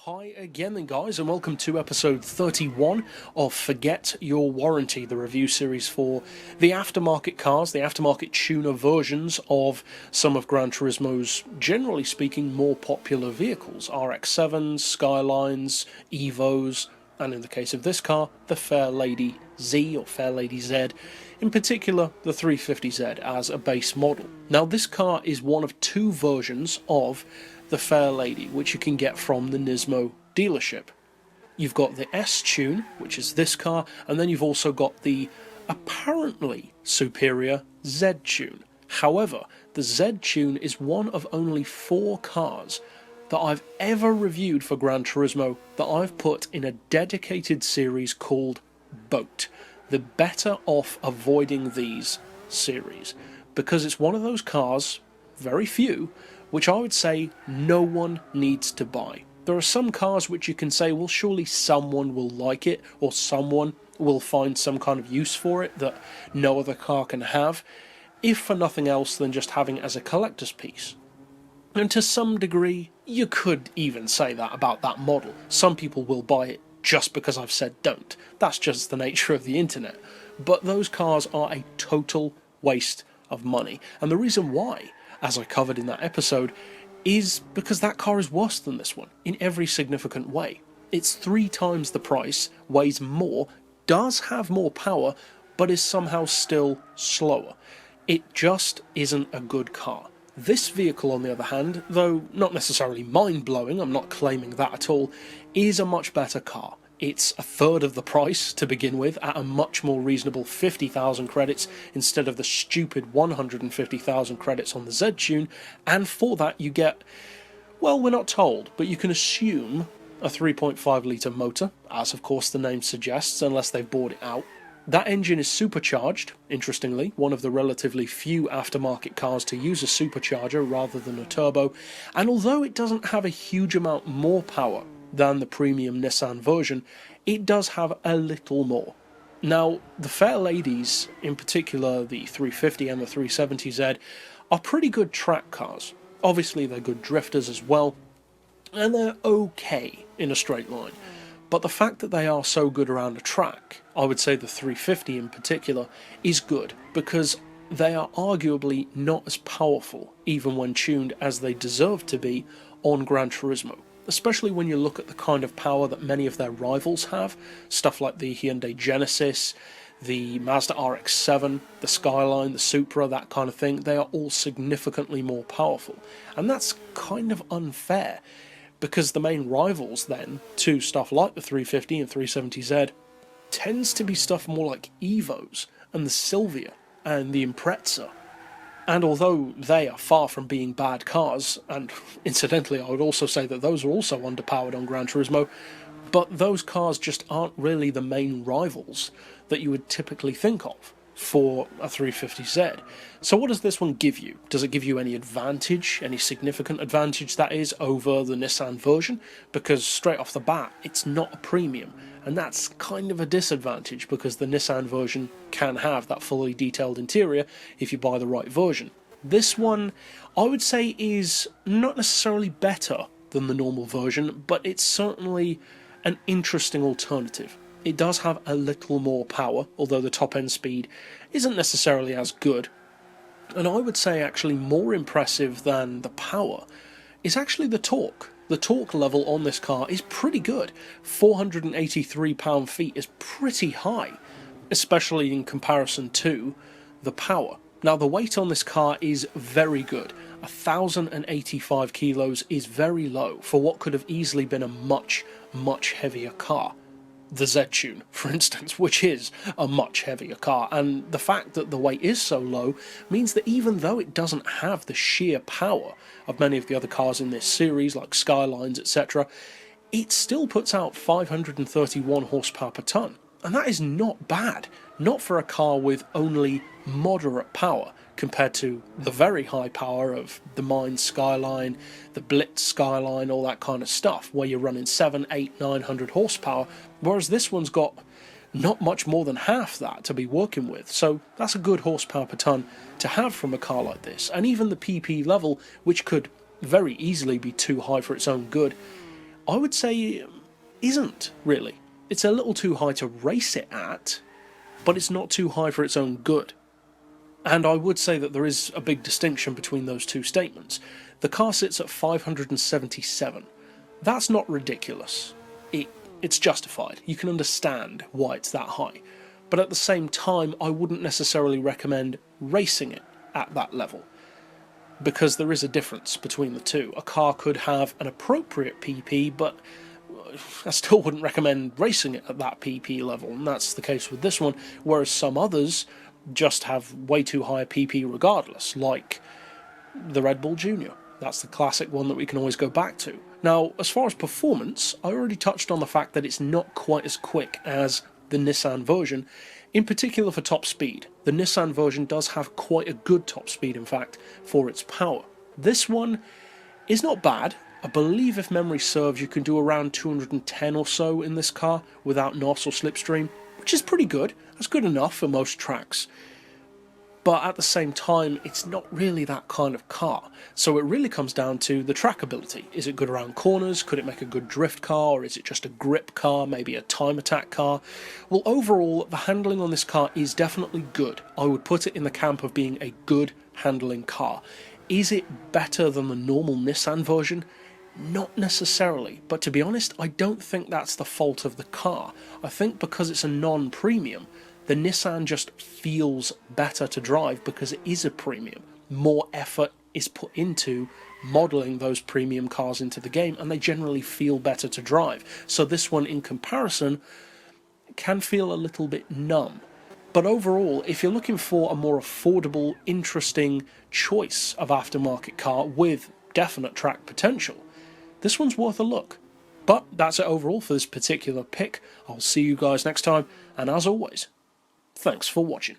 Hi again then guys, and welcome to episode 31 of Forget Your Warranty, the review series for the aftermarket cars, the aftermarket tuner versions of some of Gran Turismo's, generally speaking, more popular vehicles. RX-7s, Skylines, Evos, and in the case of this car, the Fairlady Z or Fairlady Z, in particular the 350Z as a base model. Now this car is one of two versions of the Fairlady, which you can get from the Nismo dealership. You've got the S-Tune, which is this car, and then you've also got the apparently superior Z-Tune. However, the Z-Tune is one of only 4 cars that I've ever reviewed for Gran Turismo that I've put in a dedicated series called Boat. The better off avoiding these series, because it's one of those cars, very few, which I would say no one needs to buy. There are some cars which you can say, well, surely someone will like it, or someone will find some kind of use for it that no other car can have, if for nothing else than just having it as a collector's piece. And to some degree, you could even say that about that model. Some people will buy it just because I've said don't. That's just the nature of the internet. But those cars are a total waste of money. And the reason why, as I covered in that episode, is because that car is worse than this one in every significant way. It's 3 times the price, weighs more, does have more power, but is somehow still slower. It just isn't a good car. This vehicle, on the other hand, though not necessarily mind-blowing, I'm not claiming that at all, is a much better car. It's a third of the price to begin with, at a much more reasonable 50,000 credits instead of the stupid 150,000 credits on the Z-Tune, and for that you get, well, we're not told, but you can assume a 3.5 litre motor, as of course the name suggests, unless they've bought it out. That engine is supercharged, interestingly, one of the relatively few aftermarket cars to use a supercharger rather than a turbo, and although it doesn't have a huge amount more power than the premium Nissan version, it does have a little more. Now, the Fairladies, in particular the 350 and the 370Z, are pretty good track cars. Obviously they're good drifters as well, and they're okay in a straight line. But the fact that they are so good around a track, I would say the 350 in particular, is good, because they are arguably not as powerful, even when tuned, as they deserve to be on Gran Turismo. Especially when you look at the kind of power that many of their rivals have, stuff like the Hyundai Genesis, the Mazda RX-7, the Skyline, the Supra, that kind of thing. They are all significantly more powerful. And that's kind of unfair, because the main rivals then to stuff like the 350 and 370Z tends to be stuff more like Evos and the Silvia and the Impreza. And although they are far from being bad cars, and incidentally I would also say that those are also underpowered on Gran Turismo, but those cars just aren't really the main rivals that you would typically think of for a 350Z. So what does this one give you? Does it give you any advantage, any significant advantage that is, over the Nissan version? Because straight off the bat, it's not a premium, and that's kind of a disadvantage because the Nissan version can have that fully detailed interior if you buy the right version. This one, I would say, is not necessarily better than the normal version, but it's certainly an interesting alternative. It does have a little more power, although the top end speed isn't necessarily as good. And I would say actually more impressive than the power is actually the torque. The torque level on this car is pretty good. 483 pound-feet is pretty high, especially in comparison to the power. Now the weight on this car is very good. 1,085 kilos is very low for what could have easily been a much, much heavier car. The Z-Tune, for instance, which is a much heavier car, and the fact that the weight is so low means that even though it doesn't have the sheer power of many of the other cars in this series, like Skylines, etc., it still puts out 531 horsepower per tonne, and that is not bad, not for a car with only moderate power, compared to the very high power of the Mine Skyline, the Blitz Skyline, all that kind of stuff, where you're running 700, 800, 900 horsepower, whereas this one's got not much more than half that to be working with, so that's a good horsepower per tonne to have from a car like this. And even the PP level, which could very easily be too high for its own good, I would say isn't really. It's a little too high to race it at, but it's not too high for its own good. And I would say that there is a big distinction between those two statements. The car sits at 577. That's not ridiculous. It's justified. You can understand why it's that high. But at the same time, I wouldn't necessarily recommend racing it at that level, because there is a difference between the two. A car could have an appropriate PP, but I still wouldn't recommend racing it at that PP level, and that's the case with this one, whereas some others just have way too high a PP regardless, like the Red Bull Junior. That's the classic one that we can always go back to. Now, as far as performance, I already touched on the fact that it's not quite as quick as the Nissan version, in particular for top speed. The Nissan version does have quite a good top speed, in fact, for its power. This one is not bad. I believe, if memory serves, you can do around 210 or so in this car without NOS or slipstream, which is pretty good. That's good enough for most tracks. But at the same time, it's not really that kind of car. So it really comes down to the trackability. Is it good around corners? Could it make a good drift car? Or is it just a grip car, maybe a time attack car? Well, overall, the handling on this car is definitely good. I would put it in the camp of being a good handling car. Is it better than the normal Nissan version? Not necessarily, but to be honest, I don't think that's the fault of the car. I think because it's a non-premium, the Nissan just feels better to drive because it is a premium. More effort is put into modelling those premium cars into the game, and they generally feel better to drive. So this one, in comparison, can feel a little bit numb. But overall, if you're looking for a more affordable, interesting choice of aftermarket car with definite track potential, this one's worth a look. But that's it overall for this particular pick. I'll see you guys next time, and as always, thanks for watching.